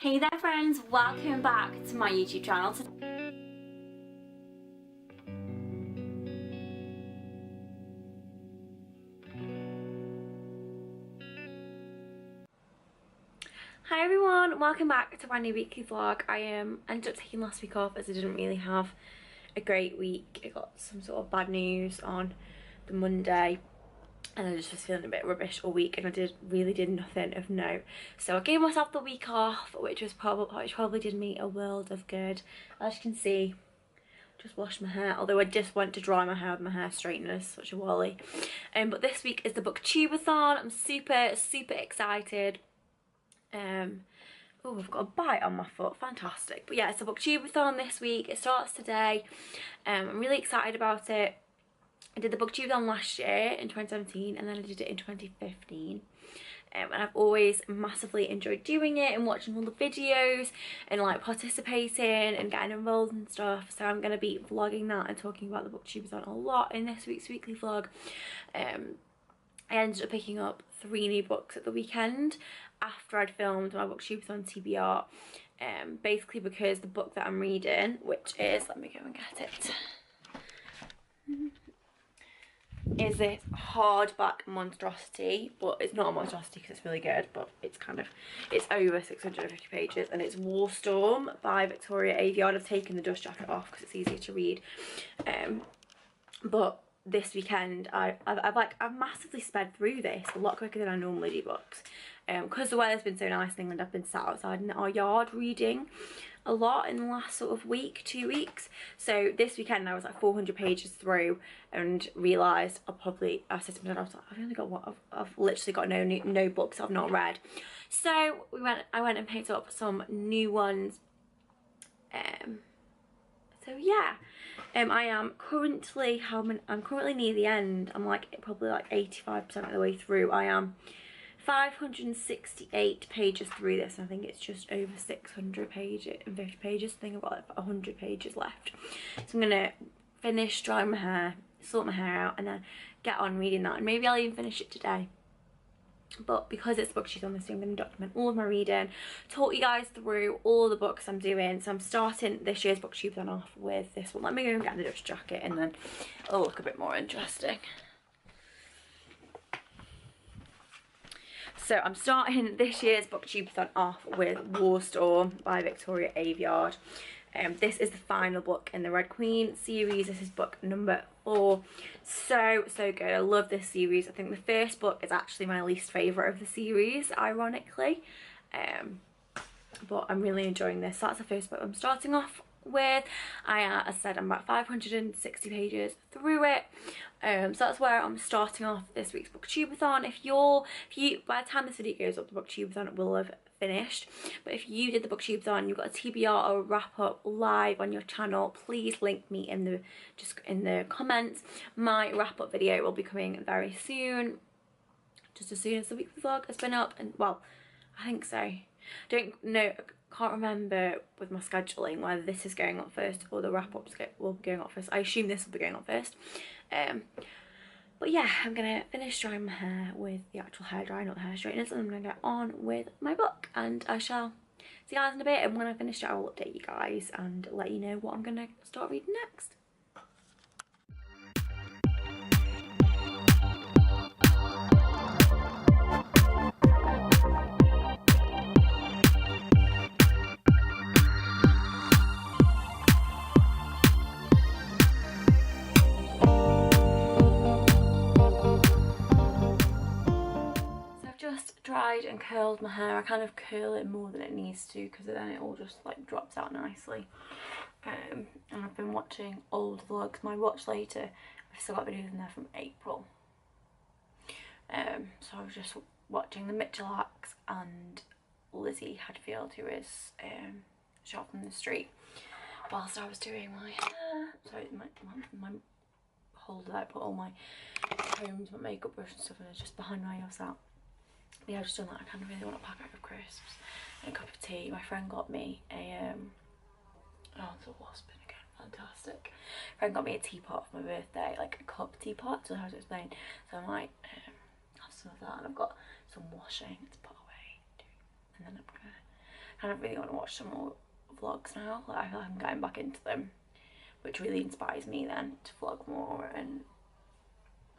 Hey there friends, welcome back to my YouTube channel. Hi everyone, welcome back to my new weekly vlog. I ended up taking last week off as I didn't really have a great week. I got some sort of bad news on the Monday and I just was feeling a bit rubbish all week, and I really did nothing of note. So I gave myself the week off, which probably did me a world of good. As you can see, just washed my hair, although I just went to dry my hair with my hair straightener, such a wally. But this week is the Booktube-a-thon. I'm super excited. Oh, I've got a bite on my foot, fantastic. But yeah, it's a Booktube-a-thon this week. It starts today. I'm really excited about it. I did the Booktube-a-thon last year in 2017, and then I did it in 2015. And I've always massively enjoyed doing it and watching all the videos and like participating and getting involved and stuff. So I'm going to be vlogging that and talking about the Booktube-a-thon a lot in this week's weekly vlog. I ended up picking up 3 new books at the weekend after I'd filmed my Booktube-a-thon TBR. Basically because the book that I'm reading, which is, let me go and get it, is this hardback monstrosity. But it's not a monstrosity because it's really good, but it's over 650 pages, and it's War Storm by Victoria Aveyard. I've taken the dust jacket off because it's easier to read. But this weekend I've massively sped through this a lot quicker than I normally do books, because the weather's been so nice in England. I've been sat outside in our yard reading a lot in the last sort of week, 2 weeks. So this weekend I was like 400 pages through and realised I said to myself, I was like, I've only got what I've literally got no books I've not read. So I went and picked up some new ones. So yeah, I am currently, I'm currently near the end. I'm like probably like 85% of the way through. I am 568 pages through this, and I think it's just over 600 pages and 50 pages. I think I've got like 100 pages left. So I'm gonna finish drying my hair, sort my hair out, and then get on reading that, and maybe I'll even finish it today. But because it's Booktube-a-thon this week, I'm going to document all of my reading, talk you guys through all the books I'm doing. So I'm starting this year's Booktube-a-thon off with this one. Let me go and get the dust jacket, and then it'll look a bit more interesting. So I'm starting this year's Booktube-a-thon off with War Storm by Victoria Aveyard. This is the final book in the Red Queen series. This is book number 4. So good. I love this series. I think the first book is actually my least favourite of the series, ironically. But I'm really enjoying this. So that's the first book I'm starting off with. As I said, I'm about 560 pages through it. So that's where I'm starting off this week's Booktube-a-thon. If you by the time this video goes up, the Booktube-a-thon will have finished. But if you did the Booktube-a-thon, you've got a TBR or a wrap up live on your channel, please link me in the comments. My wrap up video will be coming very soon, just as soon as the weekly vlog has been up. And well, I think so. Don't know, can't remember with my scheduling whether this is going up first or the wrap up will be going up first. I assume this will be going up first. But yeah, I'm gonna finish drying my hair with the actual hair dryer, not the hair straighteners, and I'm gonna get on with my book, and I shall see you guys in a bit. And when I finish it, I will update you guys and let you know what I'm gonna start reading next. Dried and curled my hair. I kind of curl it more than it needs to because then it all just like drops out nicely. And I've been watching old vlogs. My watch later, I've still got videos in there from April. So I was just watching the Mitchellacks and Lizzie Hadfield, who is shot from the street, whilst I was doing my hair. Sorry, my holder, I put all my combs, my makeup brush and stuff, and it's just behind my house out. Yeah, I've just done that. I kind of really want a packet of crisps and a cup of tea. My friend got me a oh, it's a wasp in again, fantastic. Friend got me a teapot for my birthday, like a cup teapot, so how to explain. So I might have some of that, and I've got some washing to put away too. And then I'm gonna kind of really want to watch some more vlogs now. Like, I feel like I'm getting back into them, which really inspires me then to vlog more and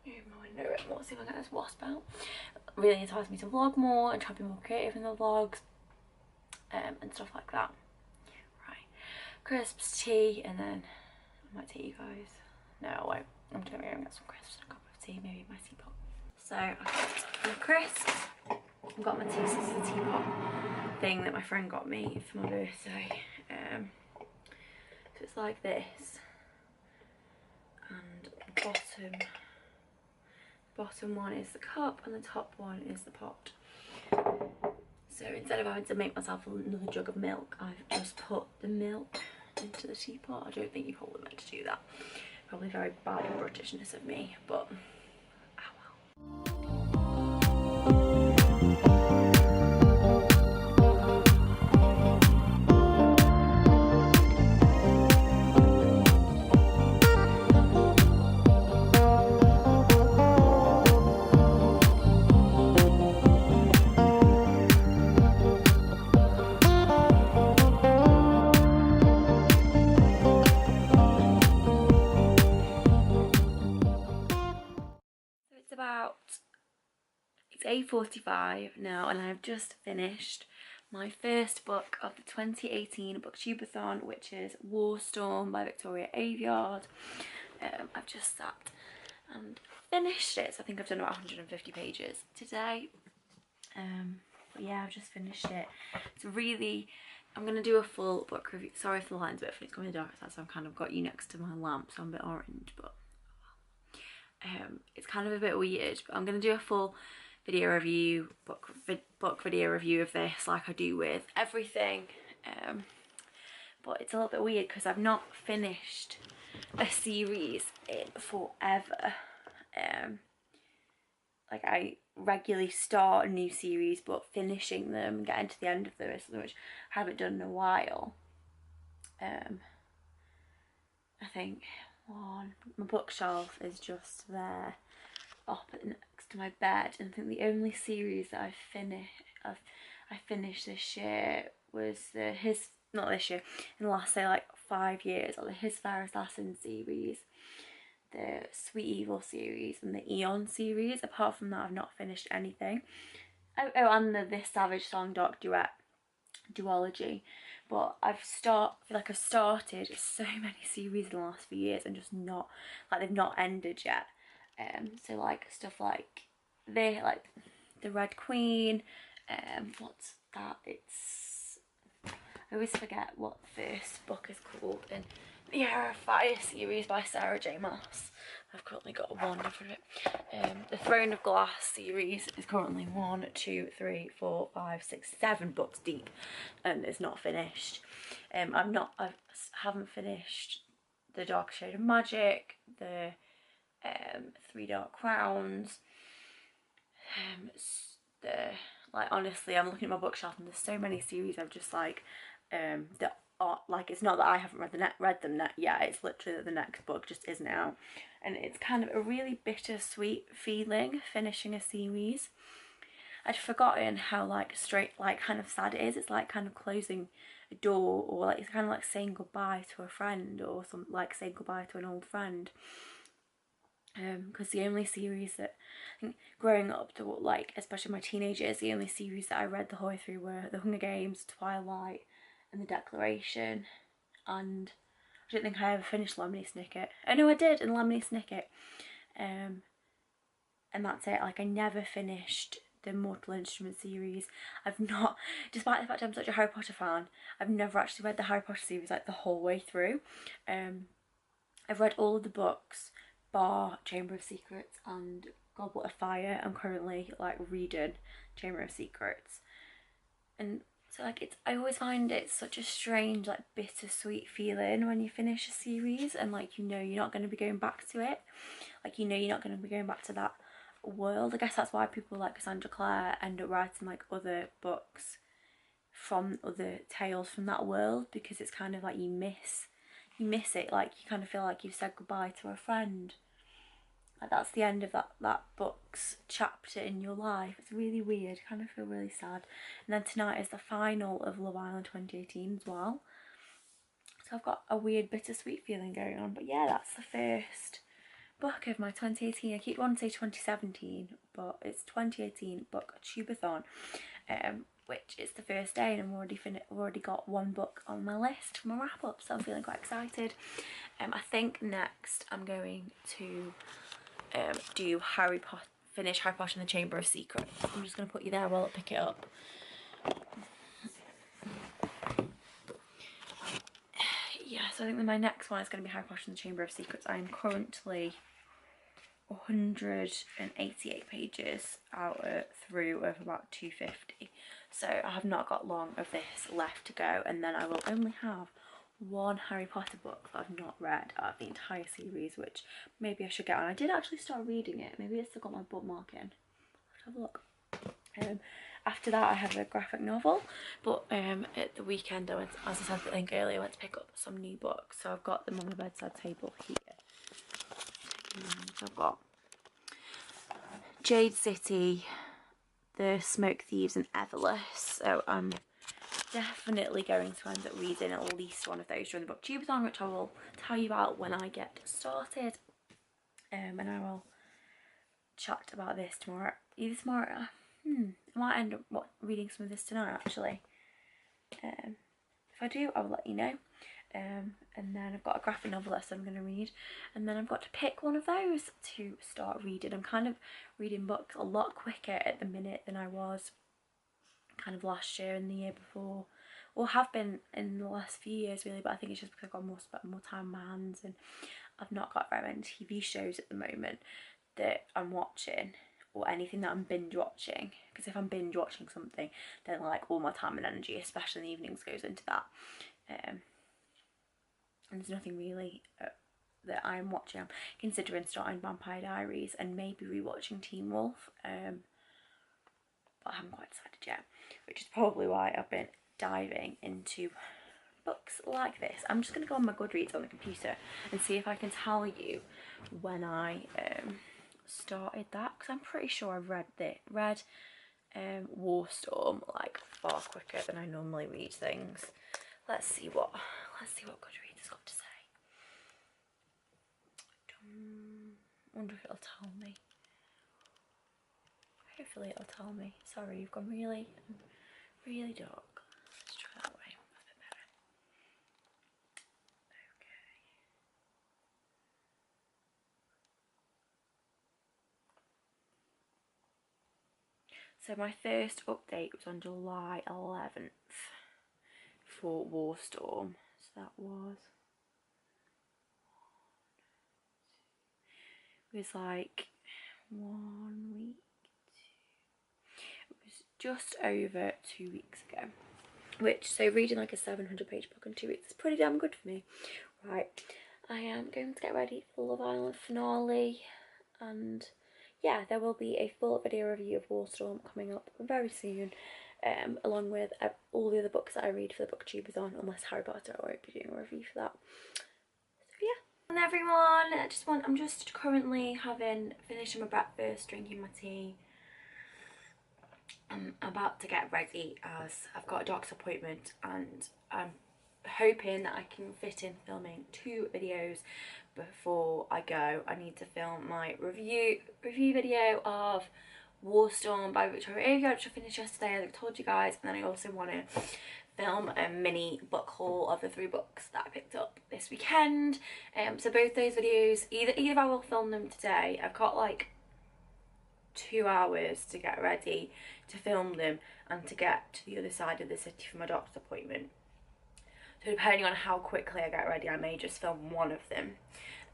move my window a bit more. See if I get this wasp out. Really inspires me to vlog more and try to be more creative in the vlogs, and stuff like that. Right, crisps, tea, and then I might take you guys. No, I won't. I'm going to go and get some crisps and a cup of tea, maybe my teapot. So I've got my crisps. I've got my tea. This is the teapot thing that my friend got me for my birthday. So it's like this, and the bottom one is the cup and the top one is the pot. So instead of having to make myself another jug of milk, I've just put the milk into the teapot. I don't think you probably meant to do that. Probably very bad Britishness of me, but oh well. It's 8:45 now, and I've just finished my first book of the 2018 Booktube-a-thon, which is War Storm by Victoria Aveyard. I've just sat and finished it, so I think I've done about 150 pages today. But yeah, I've just finished it. It's really, I'm going to do a full book review. Sorry if the line's a bit funny, it's going to be dark outside, so I've kind of got you next to my lamp, so I'm a bit orange, but it's kind of a bit weird. But I'm going to do a full video review, book video review of this, like I do with everything. But it's a little bit weird because I've not finished a series in forever. Like, I regularly start a new series, but finishing them and getting to the end of them is something which I haven't done in a while. I think my bookshelf is just there, up next to my bed, and I think the only series that I finished this year was not this year, in the last, say, like 5 years, or the His Fair Assassin series, the Sweet Evil series, and the Eon series. Apart from that, I've not finished anything. Oh, and the This Savage Song Dark duology. But I feel like I've started so many series in the last few years and just not, like, they've not ended yet. So like stuff like the Red Queen, what's that? I always forget what the first book is called in the Era of Fire series by Sarah J Maas. I've currently got a wand for it. The Throne of Glass series is currently 1, 2, 3, 4, 5, 6, 7 books deep, and it's not finished. I haven't finished The Dark Shade of Magic, the Three Dark Crowns. Like, honestly, I'm looking at my bookshelf and there's so many series I've just like that are like, it's not that I haven't read them yet, it's literally that the next book just isn't out, and it's kind of a really bittersweet feeling finishing a series. I'd forgotten how like kind of sad it is. It's like kind of closing a door, or like it's kind of like saying goodbye to a friend, or like saying goodbye to an old friend. Because the only series that I think growing up, like especially my teenage years, the only series that I read the whole way through were The Hunger Games, Twilight, and The Declaration. And I don't think I ever finished Lemony Snicket. Oh no, I did, in Lemony Snicket. And that's it. Like, I never finished the Mortal Instruments series. I've not, despite the fact I'm such a Harry Potter fan, I've never actually read the Harry Potter series like the whole way through. I've read all of the books bar Chamber of Secrets and Goblet of Fire. I'm currently like reading Chamber of Secrets, and so like I always find it such a strange, like, bittersweet feeling when you finish a series and like you're not going to be going back to it, like you're not going to be going back to that world. I guess that's why people like Cassandra Clare end up writing like other books from other tales from that world, because it's kind of like you miss it, like you kind of feel like you've said goodbye to a friend. like that's the end of that book's chapter in your life. It's really weird, kind of feel really sad. And then tonight is the final of Love Island 2018 as well. So I've got a weird bittersweet feeling going on. But yeah, that's the first book of my 2018. I keep wanting to say 2017, but it's 2018 Booktube-a-thon, which is the first day, and I've already got one book on my list for my wrap up, so I'm feeling quite excited. I think next I'm going to do finish Harry Potter and the Chamber of Secrets. I'm just going to put you there while I pick it up. Yeah, so I think that my next one is going to be Harry Potter and the Chamber of Secrets. I am currently 188 pages through of about 250. So I have not got long of this left to go, and then I will only have one Harry Potter book that I've not read out of the entire series, which maybe I should get on. I did actually start reading it. Maybe it's still got my bookmark in. Let's have a look. After that I have a graphic novel, but at the weekend I went, as I said I think earlier, I went to pick up some new books, so I've got them on my bedside table here. So I've got Jade City, The Smoke Thieves and Everless, so I'm definitely going to end up reading at least one of those during the Booktube-a-thon, which I will tell you about when I get started, and I will chat about this tomorrow. Either tomorrow, I might end up reading some of this tonight actually. If I do, I will let you know. And then I've got a graphic novel that I'm going to read, and then I've got to pick one of those to start reading. I'm kind of reading books a lot quicker at the minute than I was kind of last year and the year before, or have been in the last few years really, but I think it's just because I've got more time on my hands, and I've not got very many TV shows at the moment that I'm watching, or anything that I'm binge watching, because if I'm binge watching something, then like all my time and energy, especially in the evenings, goes into that. And there's nothing really that I'm watching. I'm considering starting Vampire Diaries and maybe rewatching Teen Wolf, but I haven't quite decided yet, which is probably why I've been diving into books like this. I'm just going to go on my Goodreads on the computer and see if I can tell you when I started that, because I'm pretty sure I've read War Storm like far quicker than I normally read things. Let's see what Goodreads has got to say. I wonder if it'll tell me. Hopefully it'll tell me. Sorry, you've gone really dark. Let's try that way. That's a bit better. Okay. So my first update was on July 11th for War Storm. So that was like 1 week. It was just over 2 weeks ago. So reading like a 700-page book in 2 weeks is pretty damn good for me. Right, I am going to get ready for the Love Island finale, and yeah, there will be a full video review of War Storm coming up very soon, along with all the other books that I read for the Booktube-a-thon, unless Harry Potter, I won't be doing a review for that. So yeah. And everyone, I'm just currently finishing my breakfast, drinking my tea. I'm about to get ready as I've got a doctor's appointment, and I'm hoping that I can fit in filming 2 videos before I go. I need to film my review video of War Storm by Victoria Aveyard, which I finished yesterday, as I told you guys, and then I also want to film a mini book haul of the 3 books that I picked up this weekend. So both those videos, either I will film them today. I've got like 2 hours to get ready to film them and to get to the other side of the city for my doctor's appointment. So depending on how quickly I get ready, I may just film one of them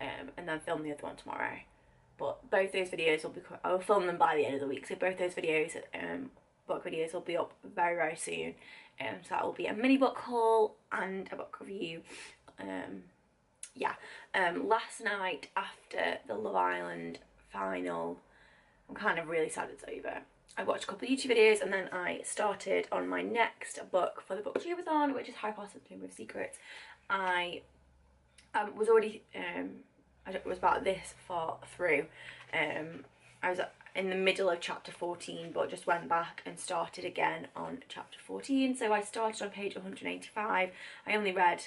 and then film the other one tomorrow. But both those videos will I will film them by the end of the week. So both those videos, book videos, will be up very soon. So that will be a mini book haul and a book review. Last night after the Love Island final, I'm kind of really sad it's over. I watched a couple of YouTube videos, and then I started on my next book for the Booktube-a-thon, which is Harry Potter and the Chamber of Secrets. I was already was about this far through. I was in the middle of chapter 14, but just went back and started again on chapter 14. So I started on page 185. I only read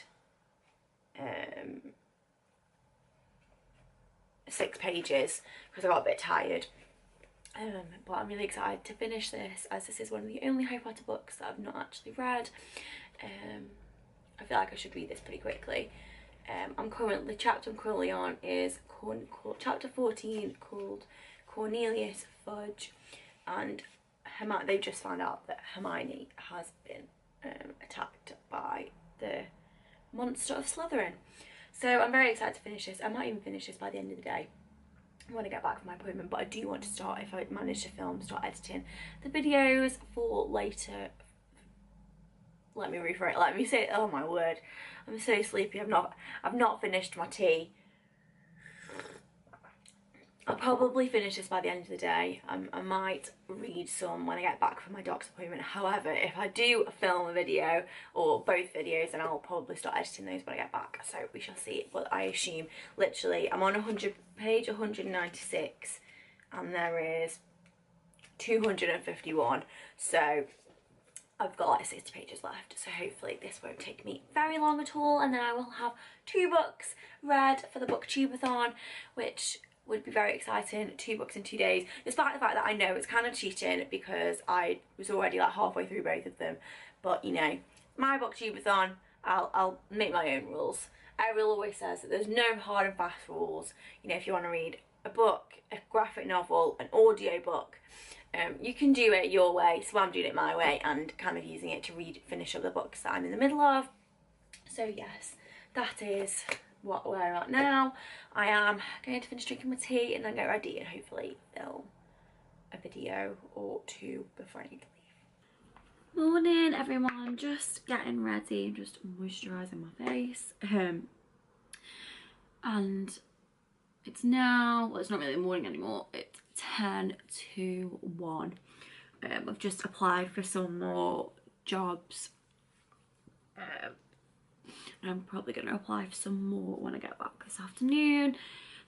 6 pages because I got a bit tired. But I'm really excited to finish this, as this is one of the only Harry Potter books that I've not actually read. I feel like I should read this pretty quickly. The chapter I'm currently on is chapter 14, called Cornelius Fudge, and they've just found out that Hermione has been attacked by the monster of Slytherin. So I'm very excited to finish this. I might even finish this by the end of the day when I get back from my appointment, but I do want to start, if I manage to start editing the videos for later. Let me say, oh my word, I'm so sleepy. I've not finished my tea. I'll probably finish this by the end of the day. I might read some when I get back from my doctor's appointment. However, if I do film a video or both videos, then I'll probably start editing those when I get back. So we shall see. But I assume, literally, I'm on page 196 and there is 251. So I've got like 60 pages left, so hopefully this won't take me very long at all, and then I will have 2 books read for the BooktubeAthon, which would be very exciting. 2 books in 2 days, despite the fact that I know it's kind of cheating because I was already like halfway through both of them. But you know, my BooktubeAthon, I'll make my own rules. Ariel always says that there's no hard and fast rules. You know, if you want to read a book, a graphic novel, an audio book, you can do it your way. So I'm doing it my way and kind of using it to finish up the books that I'm in the middle of. So yes, that is where I'm at now. I am going to finish drinking my tea and then get ready and hopefully film a video or 2 before I need to leave. Morning everyone, just getting ready and just moisturising my face. And it's now, well, it's not really the morning anymore, it's 10 to 1. I've just applied for some more jobs, and I'm probably going to apply for some more when I get back this afternoon.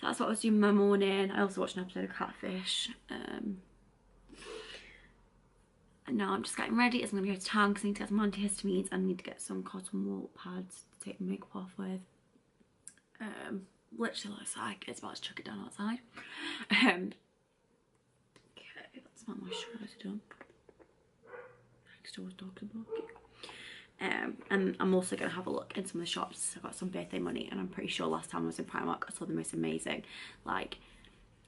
That's what I was doing in my morning. I also watched an episode of Catfish, and now I'm just getting ready as I'm going to go to town because I need to get some antihistamines and I need to get some cotton wool pads to take the makeup off with. Literally looks like it's about to chuck it down outside. Okay, that's my moisturiser done. Next door's Dr. Book. And I'm also going to have a look in some of the shops. I've got some birthday money and I'm pretty sure last time I was in Primark I saw the most amazing like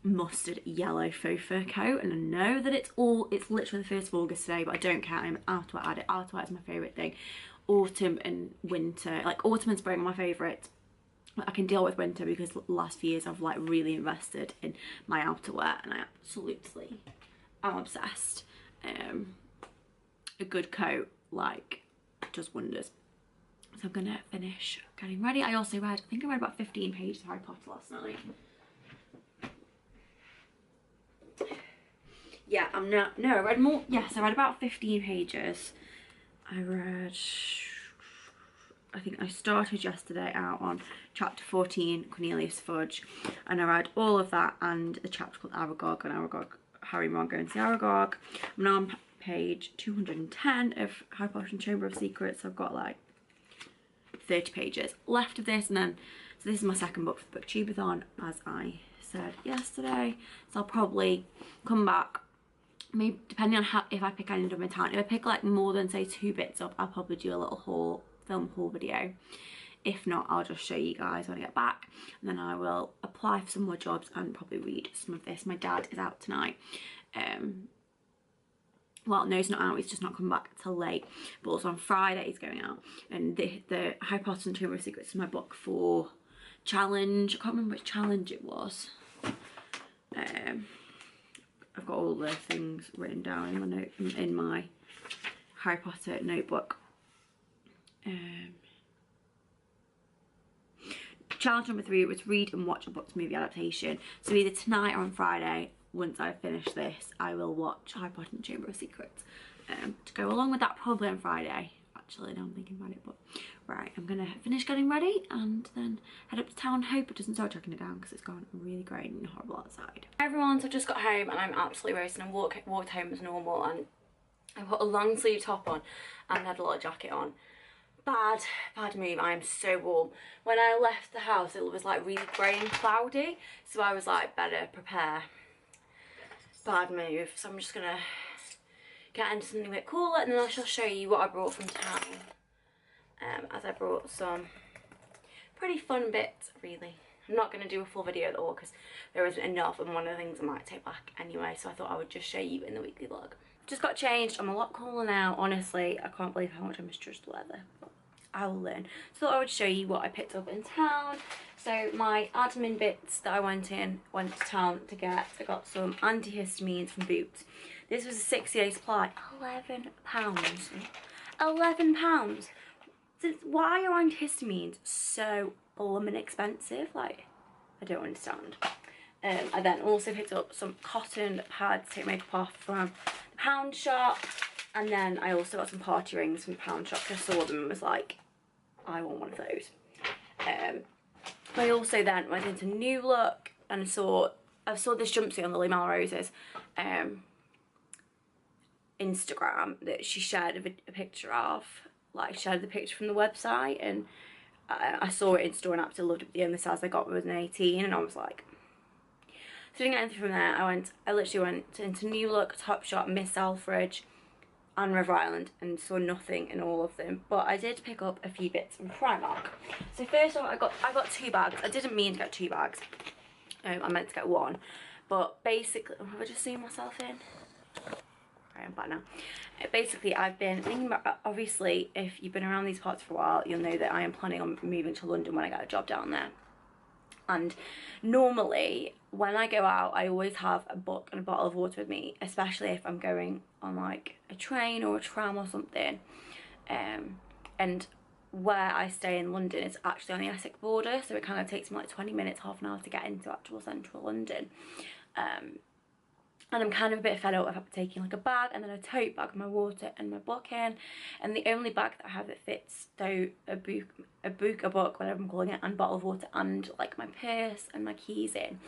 mustard yellow faux fur coat, and I know that it's literally the 1st of August today, but I don't care. I'm outerwear addict. Outerwear is my favourite thing. Autumn and winter, like autumn and spring are my favourite. I can deal with winter because the last few years I've like really invested in my outerwear and I absolutely am obsessed. A good coat like does wonders. So I'm gonna finish getting ready. I also read, I think I read about 15 pages of Harry Potter last night. Yeah, I read more. Yes, I read about 15 pages. I think I started yesterday out on chapter 14, Cornelius Fudge, and I read all of that and a chapter called Aragog, Harry, Ron go and see Aragog. I'm now on page 210 of Harry Potter and Chamber of Secrets. So I've got like 30 pages left of this, and then, so this is my 2nd book for the BooktubeAthon, as I said yesterday. So I'll probably come back, maybe depending on if I pick any of my time. If I pick like more than say 2 bits up, I'll probably do a little film haul video. If not, I'll just show you guys when I get back, and then I will apply for some more jobs and probably read some of this. My dad is out tonight. Well, no, he's not out, he's just not coming back till late, but also on Friday he's going out. And the Harry Potter and Chamber of Secrets is my book for challenge. I can't remember which challenge it was. I've got all the things written down in my Harry Potter notebook. Challenge number 3 was read and watch a book to movie adaptation. So either tonight or on Friday, once I finish this, I will watch Harry Potter and the Chamber of Secrets. To go along with that, probably on Friday, actually, now I'm thinking about it. But right, I'm gonna finish getting ready and then head up to town. Hope it doesn't start chucking it down because it's gone really grey and horrible outside. Hi everyone, so I've just got home and I'm absolutely roasting. I walked home as normal and I put a long sleeve top on and had a little jacket on. Bad move. I am so warm. When I left the house it was like really grey and cloudy, so I was like, better prepare. Bad move. So I'm just gonna get into something a bit cooler and then I shall show you what I brought from town. As I brought some pretty fun bits, really. I'm not going to do a full video at all because there isn't enough, and one of the things I might take back anyway, so I thought I would just show you in the weekly vlog. Just got changed. I'm a lot cooler now. Honestly, I can't believe how much I misjudged the weather. I will learn. So I thought I would show you what I picked up in town. So my admin bits that I went to town to get. I got some antihistamines from Boots. This was a 60-day supply. £11. £11. Why are antihistamines so blooming expensive? Like, I don't understand. I then also picked up some cotton pads to take makeup off from the pound shop, and then I also got some party rings from the pound shop. I saw them and was like, I want one of those. I also then went into New Look and I saw this jumpsuit on Lily Melrose's Instagram that she shared a picture of. Like, shared the picture from the website, and I saw it in store and absolutely loved it. The only size I got was an 18, and I was like, so didn't get anything from there. I literally went into New Look, Topshop, Miss Selfridge and River Island and saw nothing in all of them, but I did pick up a few bits from Primark. So first of all, I got 2 bags. I didn't mean to get 2 bags. I meant to get 1, but basically, have I just seen myself in? I'm back now. Basically, I've been thinking about, obviously, if you've been around these parts for a while, you'll know that I am planning on moving to London when I get a job down there. And normally, when I go out, I always have a book and a bottle of water with me, especially if I'm going on like a train or a tram or something. And where I stay in London is actually on the Essex border, so it kind of takes me like 20 minutes, half an hour to get into actual central London. And I'm kind of a bit fed up with taking like a bag and then a tote bag with my water and my book in. And the only bag that I have that fits though a book, whatever I'm calling it, and bottle of water and like my purse and my keys in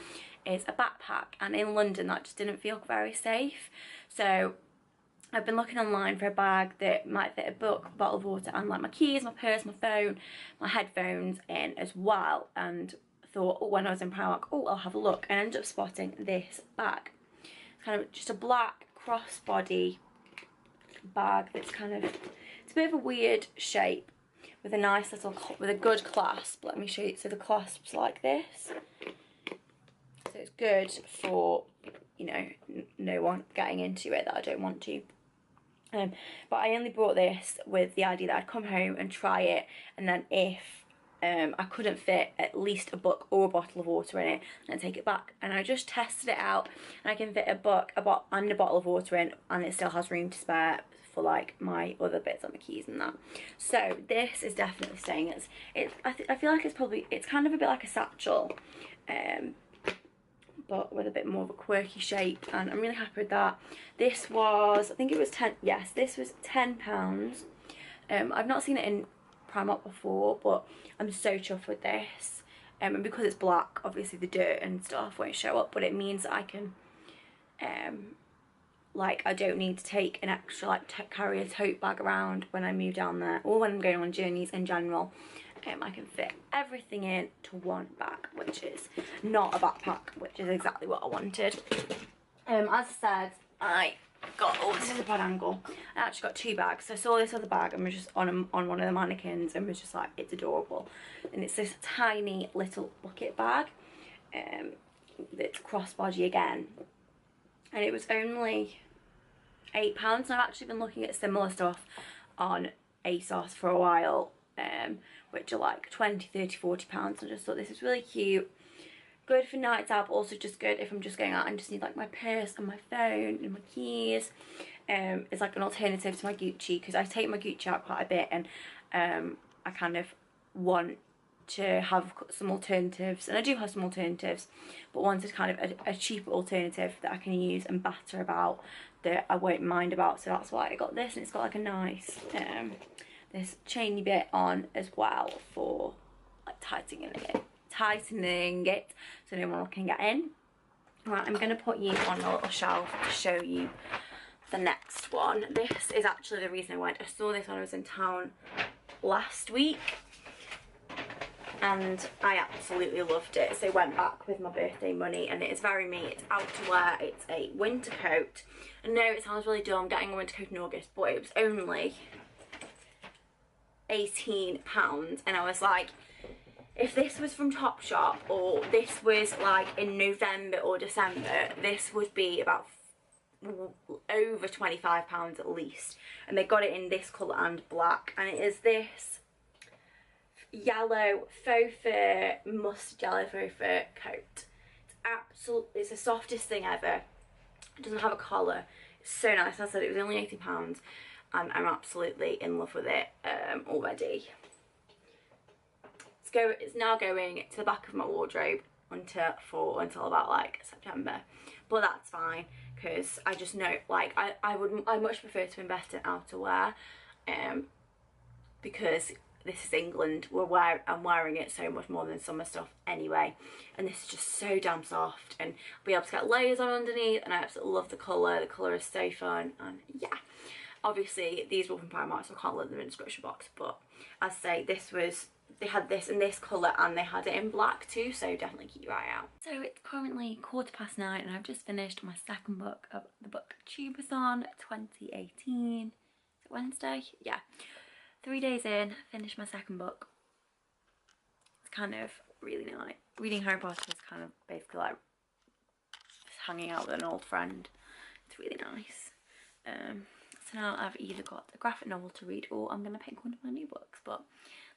is a backpack. And in London that just didn't feel very safe. So I've been looking online for a bag that might fit a book, bottle of water and like my keys, my purse, my phone, my headphones in as well. And thought, oh, when I was in Primark, oh, I'll have a look. And I ended up spotting this bag. Kind of just a black crossbody bag that's kind of, it's a bit of a weird shape with a nice little, with a good clasp. Let me show you. So the clasp's like this. So it's good for, you know, no one getting into it that I don't want to. But I only brought this with the idea that I'd come home and try it, and then if I couldn't fit at least a book or a bottle of water in it, and take it back. And I just tested it out, and I can fit a book, and a bottle of water in, and it still has room to spare for like my other bits, like my keys and that. So this is definitely staying. I feel like it's kind of a bit like a satchel, but with a bit more of a quirky shape, and I'm really happy with that. This was, I think it was 10. Yes, this was £10. I've not seen it in Primark before, but I'm so chuffed with this, and because it's black, obviously the dirt and stuff won't show up, but it means that I can like, I don't need to take an extra, like, carry a tote bag around when I move down there, or when I'm going on journeys in general. I can fit everything in to one bag, which is not a backpack, which is exactly what I wanted. As I said, I got, oh, this is a bad angle. I actually got 2 bags. So I saw this other bag and was just on one of the mannequins and was just like, it's adorable. And it's this tiny little bucket bag that's crossbody again. And it was only £8. And I've actually been looking at similar stuff on ASOS for a while, which are like 20, 30, 40 pounds. I just thought this is really cute. Good for nights out, but also just good if I'm just going out and just need like my purse and my phone and my keys. It's like an alternative to my Gucci, because I take my Gucci out quite a bit, and I kind of want to have some alternatives, and I do have some alternatives, but wanted kind of a cheaper alternative that I can use and batter about, that I won't mind about. So that's why I got this, and it's got like a nice this chainy bit on as well for like tightening it so no one can get in. Right, I'm going to put you on a little shelf to show you the next one. This is actually the reason I went. I saw this when I was in town last week and I absolutely loved it, so I went back with my birthday money, and it is very me. It's outerwear, it's a winter coat. I know it sounds really dumb getting a winter coat in August, but it was only £18, and I was like, if this was from Topshop or this was like in November or December, this would be about over £25 at least. And they got it in this colour and black, and it is this yellow faux fur, mustard yellow faux fur coat. It's the softest thing ever. It doesn't have a collar. It's so nice. As I said, it was only £18 and I'm absolutely in love with it already. It's now going to the back of my wardrobe until about like September, but that's fine because I just know, like, I much prefer to invest in outerwear because this is England. I'm wearing it so much more than summer stuff anyway, and this is just so damn soft, and I'll be able to get layers on underneath, and I absolutely love the colour. The colour is so fun, and yeah, obviously these were from Primark, so I can't link them in the description box, but as I say, they had this in this colour and they had it in black too, so definitely keep your eye out. So it's currently 9:15 and I've just finished my second book of the Booktube-a-thon 2018. Is it Wednesday? Yeah. 3 days in, finished my second book. It's kind of really nice. Reading Harry Potter is kind of basically like just hanging out with an old friend. It's really nice. So now I've either got a graphic novel to read or I'm going to pick one of my new books, but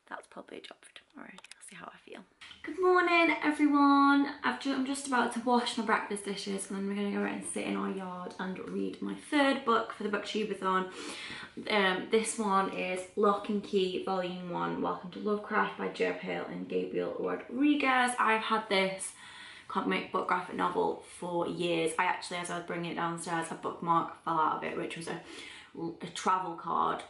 that's probably a job for tomorrow. I'll see how I feel. Good morning, everyone. I'm just about to wash my breakfast dishes, and then we're going to go out and sit in our yard and read my third book for the Booktube-a-thon. This one is Lock and Key Volume 1, Welcome to Lovecraft by Joe Hill and Gabriel Rodriguez. I've had this comic book graphic novel for years. I actually, as I was bringing it downstairs, a bookmark fell out of it, which was a travel card,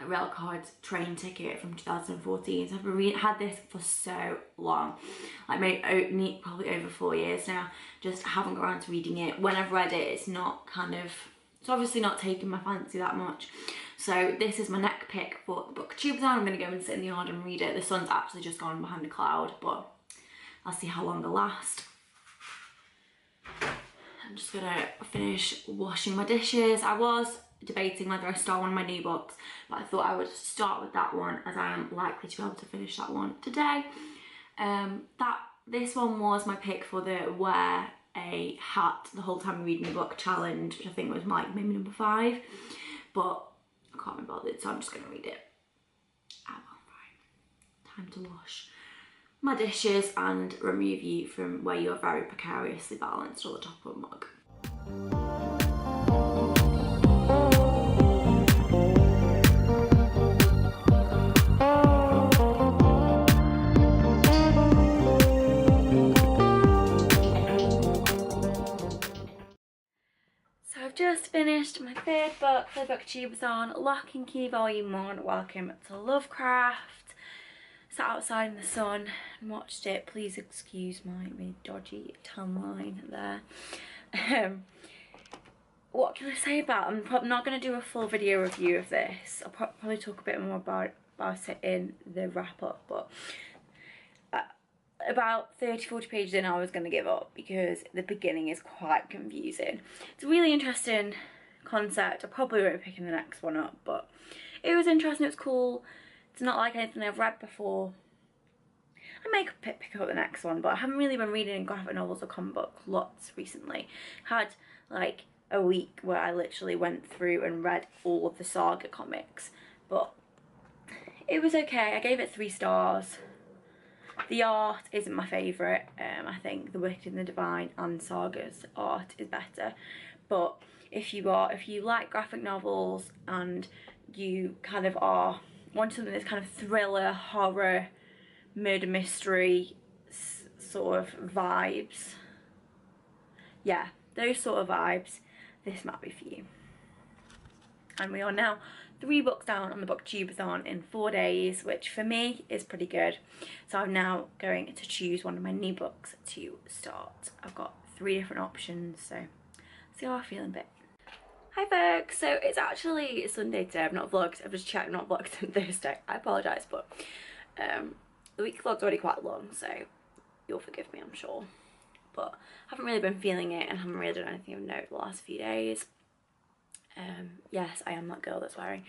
a rail card train ticket from 2014. So I've had this for so long, like maybe probably over 4 years now. Just haven't got around to reading it. When I've read it, it's obviously not taking my fancy that much. So this is my next pick for the Booktube-a-thon. I'm going to go and sit in the yard and read it. The sun's actually just gone behind a cloud, but I'll see how long it'll last. I'm just going to finish washing my dishes. I was debating whether I start one of my new books, but I thought I would start with that one as I am likely to be able to finish that one today. This one was my pick for the wear a hat the whole time reading the book challenge, which I think was like maybe number 5, but I can't remember it, so I'm just going to read it. Time to wash my dishes and remove you from where you're very precariously balanced on the top of a mug. So I've just finished my third book for the Booktube-a-thon, Lock and Key Volume 1, Welcome to Lovecraft. Sat outside in the sun and watched it. Please excuse my really dodgy tan line there. What can I say about it? I'm not going to do a full video review of this. I'll probably talk a bit more about it in the wrap up, but about 30-40 pages in I was going to give up because the beginning is quite confusing. It's a really interesting concept. I probably won't be picking the next one up, but it was interesting, it was cool. It's not like anything I've read before. I may pick up the next one, but I haven't really been reading graphic novels or comic books lots recently. Had like a week where I literally went through and read all of the Saga comics, but it was okay. I gave it 3 stars. The art isn't my favourite. I think The Wicked and the Divine and Saga's art is better, but if you like graphic novels and you kind of want something that's kind of thriller, horror, murder mystery sort of vibes, yeah, those sort of vibes, this might be for you. And we are now 3 books down on the Booktube-a-thon in 4 days, which for me is pretty good. So I'm now going to choose one of my new books to start. I've got 3 different options, so see how I feel in a bit. Hi folks, so it's actually Sunday today. I've not vlogged, I've just checked, not vlogged on Thursday. I apologise, but the weekly vlog's already quite long, so you'll forgive me, I'm sure. But I haven't really been feeling it and haven't really done anything of note the last few days. Yes, I am that girl that's wearing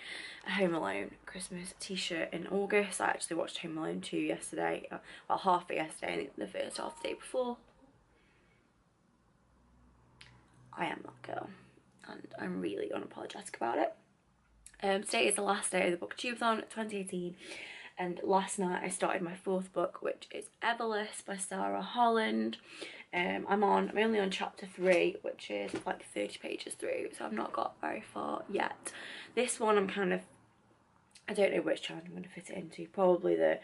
a Home Alone Christmas t-shirt in August. I actually watched Home Alone 2 yesterday, well half of it yesterday and the first half the day before. I am that girl and I'm really unapologetic about it. Today is the last day of the Booktube-a-thon 2018 and last night I started my 4th book, which is Everless by Sarah Holland. I'm only on chapter 3, which is like 30 pages through, so I've not got very far yet. This one I don't know which chapter I'm going to fit it into, probably the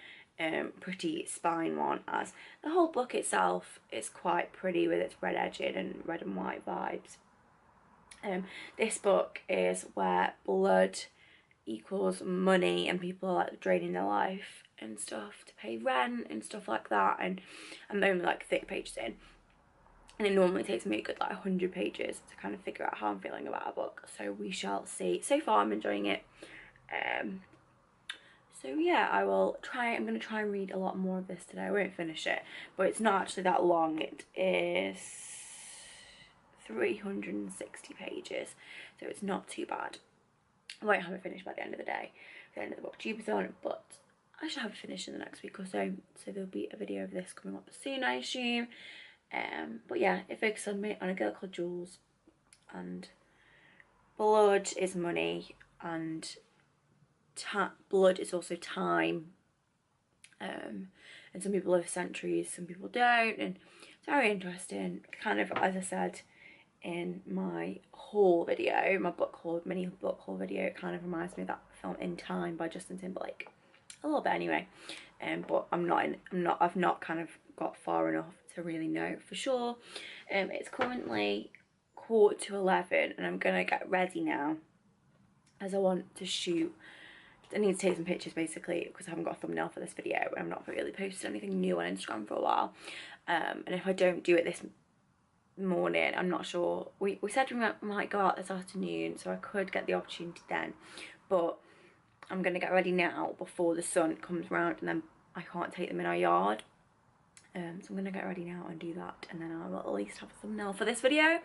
pretty spine one, as the whole book itself is quite pretty with its red edging and red and white vibes. This book is where blood equals money and people are like draining their life and stuff to pay rent and stuff like that, and I'm only like 30 pages in. And it normally takes me a good like 100 pages to kind of figure out how I'm feeling about a book. So we shall see. So far I'm enjoying it. So yeah, I'm going to try and read a lot more of this today. I won't finish it, but it's not actually that long. It is 360 pages, so it's not too bad. I won't have it finished by the end of the day, the end of the Booktube-a-thon, but I should have it finished in the next week or so. So there'll be a video of this coming up soon, I assume. But yeah, it focuses on a girl called Jules, and blood is money and blood is also time, and some people live centuries, some people don't, and it's very interesting. Kind of, as I said in my haul video, my mini book haul video, it kind of reminds me of that film In Time by Justin Timberlake, a little bit anyway. But I've not kind of got far enough to really know for sure. It's currently 11:15 and I'm gonna get ready now as I want to shoot. I need to take some pictures basically because I haven't got a thumbnail for this video and I'm not really posted anything new on Instagram for a while. And if I don't do it this morning, I'm not sure. We said we might go out this afternoon, so I could get the opportunity then, but I'm gonna get ready now before the sun comes round and then I can't take them in our yard. So I'm gonna get ready now and do that, and then I will at least have a thumbnail for this video.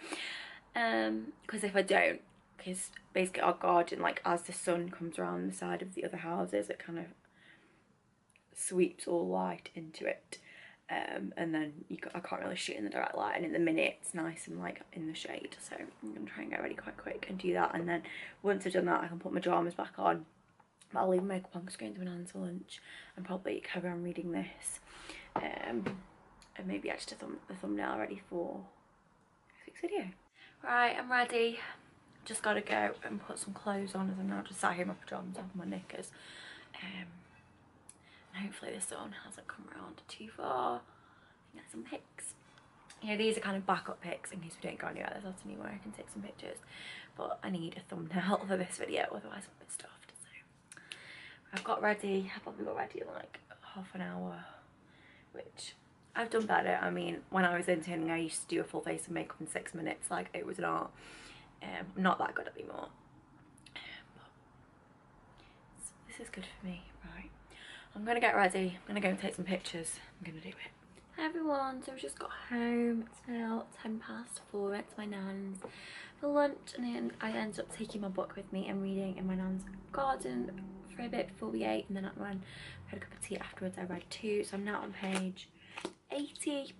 Because if I don't, because basically our garden, like as the sun comes around the side of the other houses, it kind of sweeps all light into it. And then I can't really shoot in the direct light, and in the minute it's nice and like in the shade, so I'm gonna try and get ready quite quick and do that, and then once I've done that I can put my pyjamas back on. But I'll leave makeup on because I'm going to my nan's for lunch and probably carry on reading this, and maybe actually the thumbnail ready for next week's video. Right, I'm ready. Just gotta go and put some clothes on as I'm now just sat here in my pyjamas and my knickers. And hopefully the sun hasn't come around too far. Get some pics. You know, these are kind of backup pics in case we don't go anywhere this afternoon where I can take some pictures. But I need a thumbnail for this video, otherwise I'm a bit stuffed. So I've got ready. I probably got ready in like half an hour, which I've done better. I mean, when I was interning, I used to do a full face of makeup in 6 minutes. Like, it was an art. I'm not that good anymore. But this is good for me, right? I'm gonna get ready. I'm gonna go and take some pictures. I'm gonna do it. Hi everyone, so I've just got home. It's now 4:10. Went to my nan's for lunch, and then I ended up taking my book with me and reading in my nan's garden for a bit before we ate, and then when I had a cup of tea afterwards I read too. So I'm now on page 80.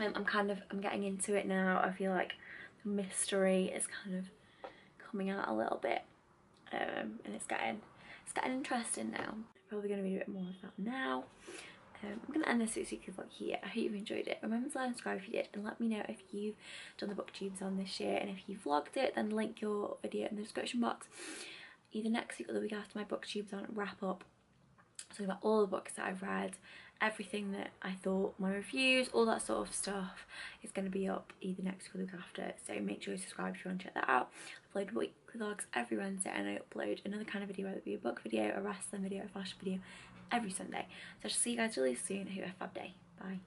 I'm getting into it now. I feel like the mystery is kind of coming out a little bit, and it's getting interesting now. I'm probably going to read a bit more of that now. I'm going to end this weekly vlog here. I hope you enjoyed it. Remember to like and subscribe if you did, and let me know if you've done the Booktube-a-thon this year, and if you vlogged it, then link your video in the description box. Either next week or the week after my Booktube-a-thon wrap up, so about all the books that I've read, everything that I thought, my reviews, all that sort of stuff is going to be up either next week or the week after, so make sure you subscribe if you want to check that out. I upload weekly vlogs every Wednesday, and I upload another kind of video, whether it be a book video, a wrestling video, a fashion video, every Sunday. So I shall see you guys really soon. I hope you have a fab day. Bye.